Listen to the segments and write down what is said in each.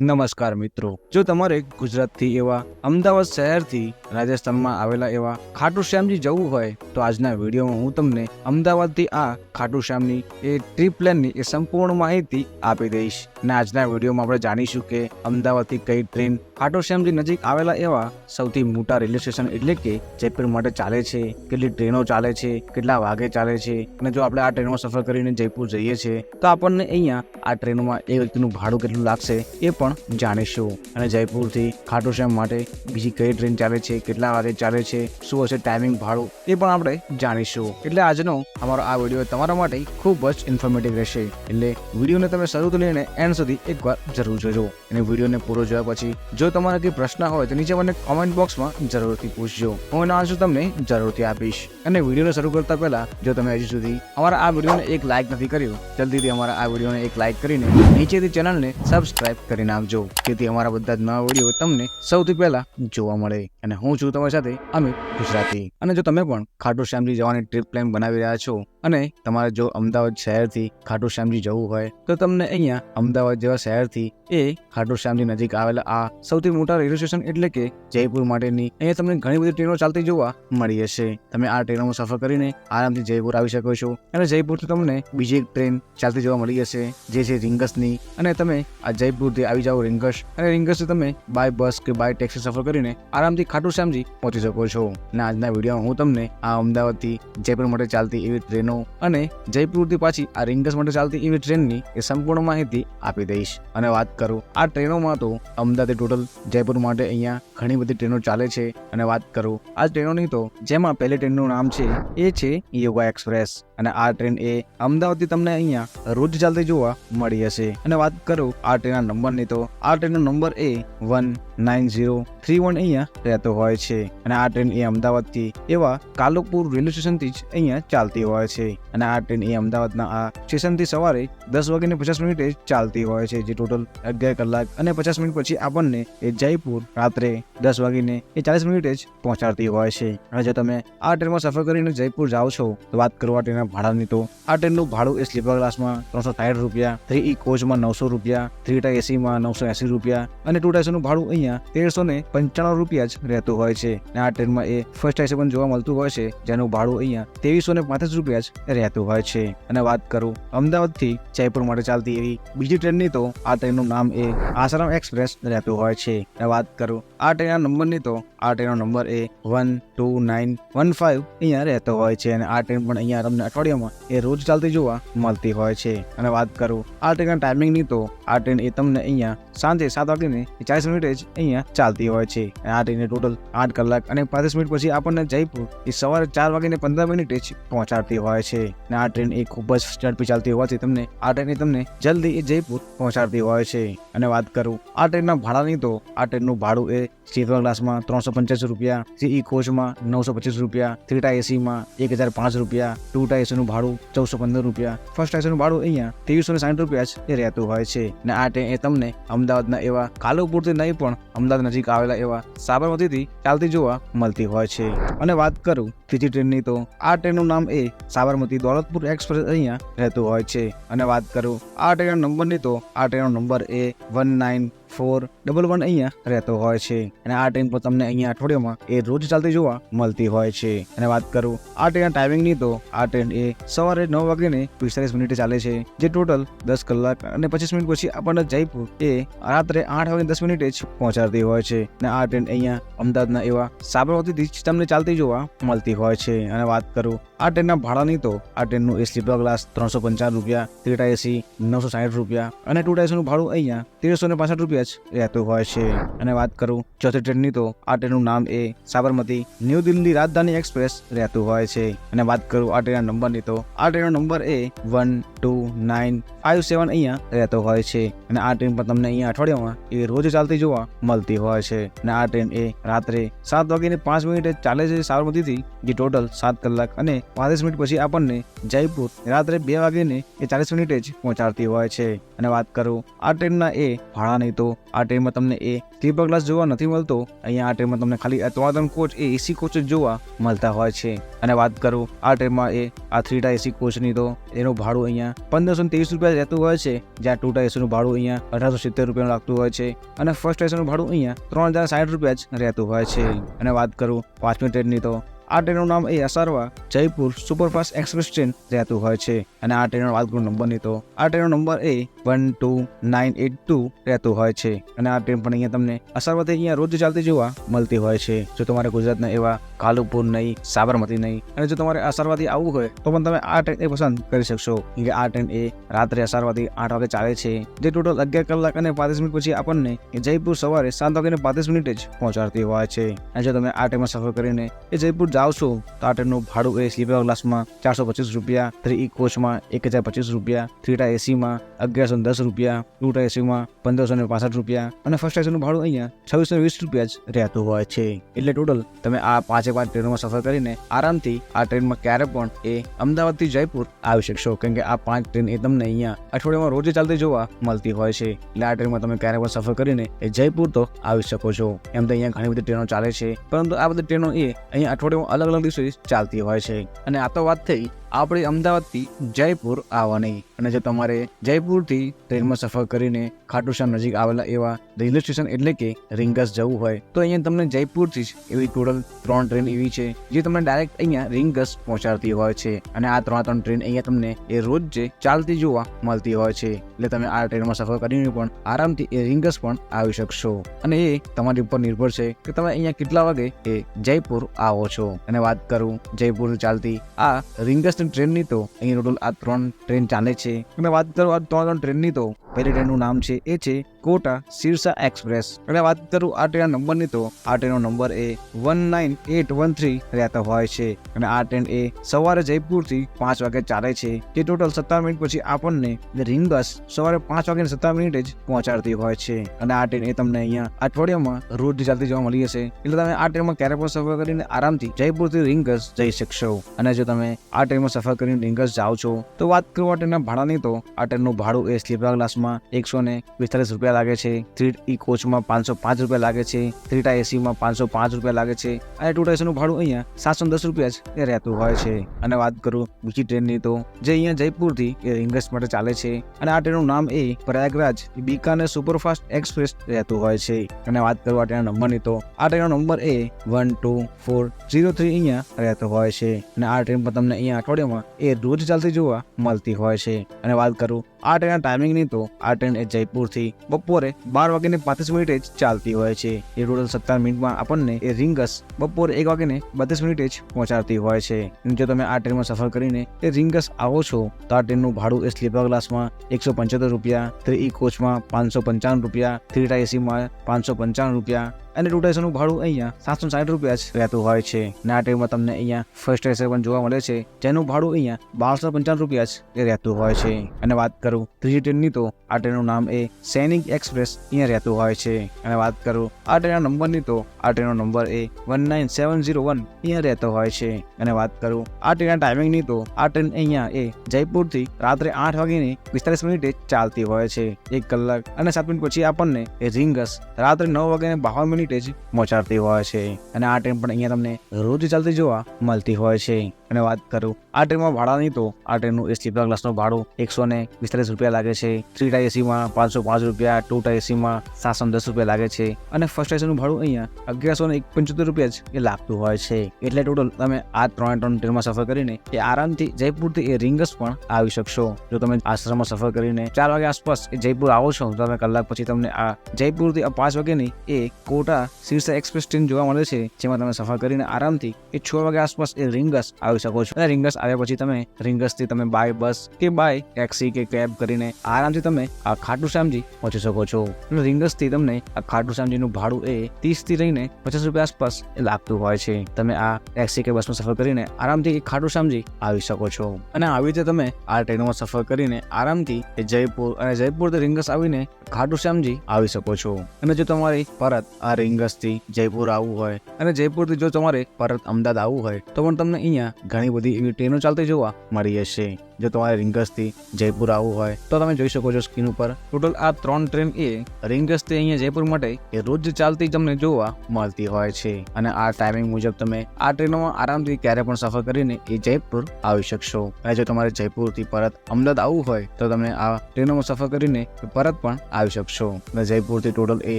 નમસ્કાર મિત્રો, જો તમારે ગુજરાતથી એવા અમદાવાદ શહેરથી રાજસ્થાનમાં આવેલા એવા ખાટુ શ્યામજી જવું હોય તો આજના વિડીયોમાં હું તમને અમદાવાદથી આ ખાટુ શ્યામની એ ટ્રીપ પ્લાનની એ સંપૂર્ણ માહિતી આપી દઈશ. અને આજના વિડીયોમાં આપણે જાણીશું કે અમદાવાદથી કઈ ટ્રેન ખાટુ શ્યામજી નજીક આવેલા એવા સૌથી મોટા રેલવે સ્ટેશન એટલે કે જયપુર માટે ચાલે છે, કેટલી ટ્રેનો ચાલે છે, કેટલા વાગે ચાલે છે, અને જો આપણે આ ટ્રેનમાં સફર કરીને જયપુર જઈએ છીએ તો આપણને અહીંયા આ ટ્રેનમાં એક વ્યક્તિનું ભાડું કેટલું લાગશે એ પણ જાણીશું. અને જયપુરથી ખાટુ શ્યામ માટે બીજી કઈ ટ્રેન ચાલે છે, કેટલા વાગે ચાલે છે, શું હશે ટાઈમિંગ, ભાડું એ પણ આપણે જાણીશું. એટલે આજનો અમારો આ વિડીયો તમારા માટે ખૂબ જ ઇન્ફોર્મેટિવ રહેશે. એટલે વિડીયોને તમે શરૂથી લઈને એન્ડ સુધી એકવાર જરૂર જોજો. અને વિડીયોને પૂરો જોયા પછી જો તમારા કોઈ પ્રશ્ન હોય તો નીચે મને કોમેન્ટ બોક્સમાં જરૂરથી પૂછજો. હું એનો આન્સર તમને જરૂરથી આપીશ. અને વિડીયોને શરૂ કરતા પહેલા જો તમે હજી સુધી અમારા આ વિડીયોને એક લાઇક નથી કર્યું, જલ્દીથી અમારા આ વિડીયોને એક લાઇક કરીને નીચેથી ચેનલને સબસ્ક્રાઇબ કરી નાખજો, જેથી અમારા બધા જ નવા વિડીયો તમને સૌથી પહેલા જોવા મળે. અને હું છું તમારી સાથે અમિત ગુજરાતી. અને જો તમે પણ ખાટુ શ્યામજી જવાની ટ્રીપ પ્લાન બનાવી રહ્યા છો અને તમારે જો અમદાવાદ શહેરથી ખાટુ શ્યામજી જવું હોય તો તમને અહીંયા અમદાવાદ જેવા શહેરથી એ ખાટુ શ્યામજી નજીક આવેલા આ સૌથી મોટા રેલવે સ્ટેશન એટલે કે જયપુર માટેની અહીંયા તમને ઘણી બધી ટ્રેનો ચાલતી જોવા મળી હશે. તમે આ ટ્રેનોમાં સફર કરીને આરામથી જયપુર આવી શકો છો. અને જયપુરથી તમને બીજી એક ટ્રેન ચાલતી જોવા મળી હશે જે છે રીંગસની. અને તમે આ જયપુરથી આવી જાઓ રીંગસ, અને રીંગસથી તમે બાય બસ કે બાય ટેક્સી સફર કરીને આરામથી ખાટુ શ્યામજી પહોંચી શકો છો. અને આજના વિડીયોમાં હું તમને આ અમદાવાદથી જયપુર માટે ચાલતી એવી ટ્રેનો અને જયપુરથી પાછી આ રીંગસ માટે ચાલતી એવી ટ્રેનની એ સંપૂર્ણ માહિતી આપી દઈશ. અને વાત કરું આ ટ્રેનોમાં તો અમદાવાદ ટોટલ જયપુર માટે અહીંયા ઘણી બધી ટ્રેનો ચાલે છે. અને વાત કરું આ ટ્રેનોની તો જેમાં પહેલી ટ્રેનનું નામ છે એ છે યોગા એક્સપ્રેસ. અને આ ટ્રેન એ અમદાવાદથી તમને અહીંયા રોજ ચાલતી જોવા મળી હશે. અને વાત કરું આ ટ્રેનના નંબરની તો આ ટ્રેનનો નંબર એ 19031 અહીંયા રહેતો હોય છે. અને આ ટ્રેન એ અમદાવાદથી એવા કાલુપુર રેલવે સ્ટેશનથી જ અહીંયા ચાલતી હોય છે. અને આ ટ્રેન એ અમદાવાદના આ સ્ટેશનથી સવારે 10:50 ચાલતી હોય છે, જે ટોટલ 11 કલાક અને 50 મિનિટ પછી આપણને એ જયપુર રાત્રે 10:40 જ પહોંચાડતી હોય છે. અને જો તમે આ ટ્રેનમાં સફર કરીને જયપુર જાઓ છો તો વાત કરો આ ટ્રેનના ભાડાની તો આ ટ્રેનનું ભાડું એ સ્લીપર ક્લાસમાં 360 રૂપિયા, 3E કોચમાં 900 રૂપિયા, 3 ટાઈ એસીમાં 980 રૂપિયા અને 2 ટાઈસનું ભાડું અહીંયા 1395 રૂપિયા જ રહેતું હોય છે. અને આ ટ્રેનમાં એ ફર્સ્ટ એસી પણ જોવા મળતું હોય છે, જેનું ભાડું અહીંયા 2335 રૂપિયા જ રહેતું હોય છે. અને વાત કરું અમદાવાદથી જયપુર માટે ચાલતી એવી બીજી ટ્રેનની તો આ ટ્રેનનું નામ એ આસારામ એક્સપ્રેસ રહેતું હોય છે. અને વાત કરું આ ટ્રેનના નંબરની તો આ ટ્રેનનો નંબર એ 12915 અહીંયા રહેતો હોય છે. અને આ ટ્રેન પણ અહીંયા તમને અઠવાડિયામાં એ રોજ ચાલતી જોવા મળતી હોય છે. અને વાત કરું આ ટ્રેનના ટાઈમિંગની તો આ ટ્રેન એ તમને અહીંયા સાંજે 7:40 જ અહીંયા ચાલતી હોય છે. અને આ ટ્રેને ટોટલ 8 કલાક અને 35 મિનિટ પછી આપણને જયપુર એ સવારે 4:15 જ પહોંચાડતી હોય છે. અને આ ટ્રેન એ ખૂબ જ ઝડપી ચાલતી હોવાથી તમને આ ટ્રેન તમને જલ્દી એ જયપુર પહોંચાડતી હોય છે. અને વાત કરું આ ટ્રેનના ભાડાની તો આ ટ્રેનનું ભાડું એ સ્લીપર ક્લાસમાં 385 રૂપિયા, 3E કોચમાં 925 રૂપિયા, 3 ટાઈ એસીમાં 1005 રૂપિયા, 2 ટાઈ એસીનું ભાડું 1415 રૂપિયા, ફર્સ્ટ એસીનું ભાડું અહીંયા 2360 રૂપિયા જ એ રહેતું હોય છે. અને આ ટ્રેન એ તમને અમદાવાદના એવા કાલુપુરથી નહીં પણ અમદાવાદ નજીક આવેલા એવા સાબરમતીથી ચાલતી જોવા મળતી હોય છે. અને વાત કરું ત્રીજી ટ્રેનની તો આ ટ્રેનનું નામ એ સાબરમતી દોલતપુર એક્સપ્રેસ અહીંયા રહેતું હોય છે. અને વાત કરું આ ટ્રેનના નંબરની તો આ ટ્રેનનો નંબર એ 19411 અહીંયા રહેતો હોય છે. અને આ ટ્રેન પર તમને અહીંયા અઠવાડિયામાં એ રોજ ચાલતી જોવા મળતી હોય છે. અને વાત કરું આ ટ્રેનના ટાઈમિંગની તો આ ટ્રેન એ સવારે 9:45 ચાલે છે, જે ટોટલ 10 કલાક અને 25 મિનિટ પછી આપણને જયપુર એ રાત્રે 8:10 જ પહોંચાડતી હોય છે. અને આ ટ્રેન અહીંયા અમદાવાદના એવા સાબરમતીથી જ તમને ચાલતી જોવા મળતી હોય છે. અને વાત કરું આ ટ્રેનના ભાડાની તો આ ટ્રેનનું એ સ્લીપર ક્લાસ 355 રૂપિયા, 3 ટાઈ એસી 960 રૂપિયા અને 2 ટાઈસનું ભાડું અહીંયા 1365 રૂપિયા જ રહેતું હોય છે. અને વાત કરું ચોથી ટ્રેનની તો આ ટ્રેનનું નામ એ સાબરમતી ન્યૂ દિલ્હી રાજધાની એક્સપ્રેસ રહેતું હોય છે. અને વાત કરું આ ટ્રેનના નંબરની તો આ ટ્રેનનો નંબર એ 12957 અહીંયા રહેતો હોય છે. અને આ ટ્રેન પર તમને અહીંયા અઠવાડિયામાં એ રોજ ચાલતી જોવા મળતી હોય છે. અને આ ટ્રેન એ રાત્રે 7:05 જ ચાલે છે સાબરમતીથી જે ટોટલ 7 કલાક અને 35 મિનિટ પછી આપણને જયપુર રાત્રે 2 વાગ્યે 40 મિનિટે જ પહોંચાડતી હોય છે. અને વાત કરું આ ટ્રેનના એ ભાડાની, તો આ ટ્રેનમાં તમને એ સ્લીપર ક્લાસ જોવા નથી મળતો. અહીંયા આ ટ્રેનમાં તમને ખાલી 3 કોચ એ એસી કોચ જ જોવા મળતા હોય છે. અને વાત કરું આ ટ્રેનમાં એ આ 3 એસી કોચની, તો એનું ભાડું અહીંયા 1523 રૂપિયા રહેતું હોય છે, જ્યાં 2 એસીનું ભાડું અહીંયા 1870 રૂપિયાનું લાગતું હોય છે અને ફર્સ્ટ એસીનું ભાડું અહીંયા 3060 રૂપિયા જ રહેતું હોય છે. અને વાત કરું 5મી ટ્રેનની, તો આ ટ્રેનનું નામ એ Asarva Jaipur superfast express train રહેતું હોય છે. અને આ ટ્રેનનો વાત કરું નંબરની, તો આ ટ્રેનનો નંબર એ 12982 રહેતું હોય છે. અને આ ટ્રેન પણ અહીંયા તમને અસારવાથી અહીંયા રોજ ચાલતી જોવા મળતી હોય છે. જો તમારે ગુજરાતના એવા કાલુપુર નહીં, સાબરમતી નહીં અને જો તમારે અસારવાથી આવવું હોય તો પણ તમે આ ટ્રેન એ પસંદ કરી શકશો. કેમ કે આ ટ્રેન એ રાત્રે અસારવાથી 8 વાગે ચાલે છે, જે ટોટલ 11 કલાક અને 35 મિનિટ પછી આપણને જયપુર સવારે 7 વાગે 35 મિનિટે જ પહોંચાડતી હોય છે. અને જો તમે આ ટ્રેનમાં સફર કરીને એ જયપુર જાઓ છો તો આ ટ્રેનનું ભાડું એ સ્લીપર ક્લાસમાં 425 રૂપિયા, 3 કોચમાં 1025 રૂપિયા, 3 એસીમાં 1110 રૂપિયા, 2 એસીમાં 1565 રૂપિયા અને ફર્સ્ટ એસીનું ભાડું અહીંયા 2620 રૂપિયા જ રહેતું હોય છે. એટલે ટોટલ તમે આ 5 ટ્રેનોમાં સફર કરીને આરામથી આ ટ્રેનમાં ક્યારે પણ એ અમદાવાદથી જયપુર આવી શકશો. કેમ કે આ 5 ટ્રેન એ તમને અહીંયા અઠવાડિયામાં રોજ ચાલતી જોવા મળતી હોય છે. એટલે આ ટ્રેનમાં તમે ક્યારે પણ સફર કરીને એ જયપુર તો આવી શકો છો. એમ તો અહીંયા ઘણી બધી ટ્રેનો ચાલે છે, પરંતુ આ બધી ટ્રેનો એ અહીંયા અઠવાડિયામાં અલગ અલગ દિવસે ચાલતી હોય છે. અને આ તો વાત થઈ આપણે અમદાવાદથી જયપુર આવવાની. અને જો તમારે જયપુરથી ટ્રેનમાં સફર કરીને ખાટુ શ્યામ નજીક આવેલા એવા રેલવે સ્ટેશન એટલે કે રીંગસ જવું હોય તો અહીંયા તમને જયપુરથી જ એવી ટોટલ 3 ટ્રેન એવી છે જે તમને ડાયરેક્ટ અહીંયા રીંગસ પહોંચાડતી હોય છે. અને આ 3 ટ્રેન અહીંયા તમને એ રોજ જે ચાલતી જોવા મળતી હોય છે. એટલે તમે આ ટ્રેનમાં સફર કરીને પણ આરામથી એ રીંગસ પણ આવી શકશો. અને એ તમારી ઉપર નિર્ભર છે કે તમે અહીંયા કેટલા વાગે એ જયપુર આવો છો. અને વાત કરું જયપુર ચાલતી આ રીંગસ ટ્રેનની, તો અહીં ટોટલ આ 3 ટ્રેન ચાલે છે. અને વાત કરું આ 3 ટ્રેનની, તો પહેલી ટ્રેનનું નામ છે એ છે કોટા સિરસા એક્સપ્રેસ. અને વાત કરું આ ટ્રેન નંબરની, તો આ ટ્રેનનો નંબર એ 19813 રહેતો હોય છે. અને આ ટ્રેન એ સવારે જયપુરથી 5 વાગે ચાલે છે, જે ટોટલ 17 મિનિટ પછી આપણને રીંગસ સવારે 5 વાગે 17 મિનિટે જ પહોંચાડતી હોય છે. અને આ ટ્રેન એ તમને અહીંયા અઠવાડિયામાં રોજ ચાલતી જોવા મળી જશે. એટલે તમે આ ટ્રેનમાં ક્યારે પણ સફર કરીને આરામથી જયપુરથી રીંગસ જઈ શકશો. અને જો તમે આ ટ્રેનમાં સફર કરીને રીંગસ જાઓ છો તો વાત કરું આ ટ્રેનના ભાડાની, તો આ ટ્રેનનું ભાડું એ સ્લીપર ક્લાસમાં 145 રૂપિયા લાગે છે, 3 કોચમાં 505 રૂપિયા લાગે છે, 3 એસીમાં 505 રૂપિયા લાગે છે અને 2 એસીનું ભાડું અહીંયા 710 રૂપિયા જ રહેતું હોય છે. અને વાત કરું બીજી ટ્રેનની, તો જે અહીંયા જયપુરથી એ રીંગસ માટે ચાલે છે. અને આ ટ્રેનનું નામ એ પ્રયાગરાજ બીકાનેર સુપરફાસ્ટ એક્સપ્રેસ રહેતું હોય છે. અને વાત કરું આ ટ્રેનના નંબરની, તો આ ટ્રેનનો નંબર એ 12403 અહીંયા રહેતો હોય છે. અને આ ટ્રેન પર તમને અહીંયા અઠવાડિયામાં એ રોજ ચાલતી જોવા મળતી હોય છે. અને વાત કરું આ ટ્રેનના ટાઈમિંગની, તો આ ટ્રેન એ જયપુરથી બપોરે 12 વાગે 35 મિનિટે જ ચાલતી હોય છે. એ ટોટલ 17 મિનિટમાં આપણને એ રીંગસ બપોરે 1 વાગે 32 મિનિટે જ પહોંચાડતી હોય છે. જો તમે આ ટ્રેનમાં સફર કરીને એ રીંગસ આવો છો તો આ ટ્રેનનું ભાડું એ સ્લીપર ક્લાસમાં 175 રૂપિયા, 3 કોચમાં 555 રૂપિયા, 3 એસીમાં 555 રૂપિયા અને 2 એસીનું ભાડું અહીંયા 760 રૂપિયા જ રહેતું હોય છે. અને આ ટ્રેનમાં તમને અહીંયા ફર્સ્ટ એસી પણ જોવા મળે છે, જેનું ભાડું અહીંયા 1255 રૂપિયા જ રહેતું હોય છે. અને વાત કરું ત્રીજી ટ્રેનની, તો આ ટ્રેનનું નામ એ સૈનિક એક્સપ્રેસ અહીંયા રહેતું હોય છે. અને વાત કરું આ ટ્રેનના નંબરની, તો આ ટ્રેનનો નંબર એ 19701 અહીંયા રહેતો હોય છે. અને વાત કરું આ ટ્રેનના ટાઈમિંગની, તો આ ટ્રેન અહીંયા એ જયપુરથી રાત્રે 8 વાગે 45 મિનિટે ચાલતી હોય છે. 1 કલાક અને 7 મિનિટ પછી આપણને એ રીંગસ રાત્રે 9 વાગે 52 મિનિટે જ પહોંચાડતી હોય છે. અને આ ટ્રેન પણ અહીંયા તમને રોજ ચાલતી જોવા મળતી હોય છે. અને વાત કરું આ ટ્રેનમાં ભાડાની, તો આ ટ્રેનનું સ્લીપર ક્લાસનું ભાડું 145 રૂપિયા લાગે છે, 3 એસીમાં 505 રૂપિયા, 2 એસીમાં 710 રૂપિયા લાગે છે અને ફર્સ્ટ એસીનું ભાડું અહીંયા 1175 રૂપિયા જ એ લાગતું હોય છે. એટલે ટોટલ તમે આ 3 ટ્રેનમાં સફર કરીને એ આરામથી જયપુરથી એ રીંગસ પણ આવી શકશો. જો તમે આશ્રમમાં સફર કરીને 4 વાગે આસપાસ એ જયપુર આવો છો તો તમે કલાક પછી તમને આ જયપુરથી 5 વાગ્યાની એ કોટા સિરસા એક્સપ્રેસ ટ્રેન જોવા મળે છે, જેમાં તમે સફર કરીને આરામથી એ 6 વાગે આસપાસ એ રીંગસ આવી આવી શકો છો. અને રીંગસ આવ્યા પછી તમે રીંગસથી તમે બાય બસ કે બાય ટેક્સી કે કેબ કરીને આરામથી તમે આ ખાટુ શ્યામજી પહોંચી શકો છો. અને રીંગસથી તમને આ ખાટુ શ્યામજીનું ભાડું એ 30 થી લઈને 50 રૂપિયા આસપાસ લાગતું હોય છે. તમે આ ટેક્સી કે બસમાં સફર કરીને આરામથી ખાટુ શ્યામજી આવી શકો છો. અને આવી રીતે તમે આ ટ્રેનમાં સફર કરીને આરામથી જયપુર અને જયપુરથી રીંગસ આવીને ખાટુ શ્યામજી આવી શકો છો. અને જો તમારે પરત આ રીંગસથી જયપુર આવવું હોય અને જયપુરથી જો તમારે પરત અમદાવાદ આવવું હોય તો પણ તમને અહીંયા ઘણી બધી એવી ટ્રેનો ચાલતી જોવા મળી હશે. જો તમારે રીંગસથી જયપુર આવવું હોય તો તમે જોઈ શકો છો સ્ક્રીન ઉપર ટોટલ આ 3 ટ્રેન એ રીંગસથી અહીંયા જયપુર માટે એ રોજ ચાલતી તમને જોવા મળતી હોય છે. અને આ ટાઈમિંગ મુજબ તમે આ ટ્રેનોમાં આરામથી ક્યારે પણ સફર કરીને એ જયપુર આવી શકશો. અને જો તમારે જયપુરથી પરત અમદાવાદ આવવું હોય તો તમે આ ટ્રેનોમાં સફર કરીને પરત પણ આવી શકશો. અને જયપુરથી ટોટલ એ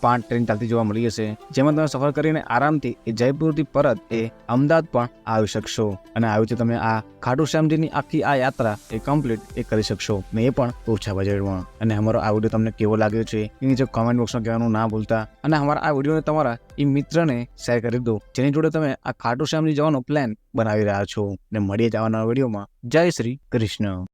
5 ટ્રેન ચાલતી જોવા મળી હશે, જેમાં તમે સફર કરીને આરામથી એ જયપુરથી પરત એ અમદાવાદ પણ આવી શકશો. અને આવી રીતે તમે આ ખાટુ શ્યામજીની આખી આ યાત્રા એ કમ્પ્લીટ એ કરી શકશો, ને એ પણ ઓછા બજેટમાં. અને અમારો આ વિડીયો તમને કેવો લાગ્યો છે એ નીચે કોમેન્ટ બોક્સમાં કહેવાનું ના ભૂલતા. અને અમારા આ વિડીયોને તમારા એ મિત્રને શેર કરી દો જેની જોડે તમે આ ખાટુ શ્યામજી જવાનો પ્લાન બનાવી રહ્યા છો. ને મળીએ જવાના વિડીયોમાં. જય શ્રી કૃષ્ણ.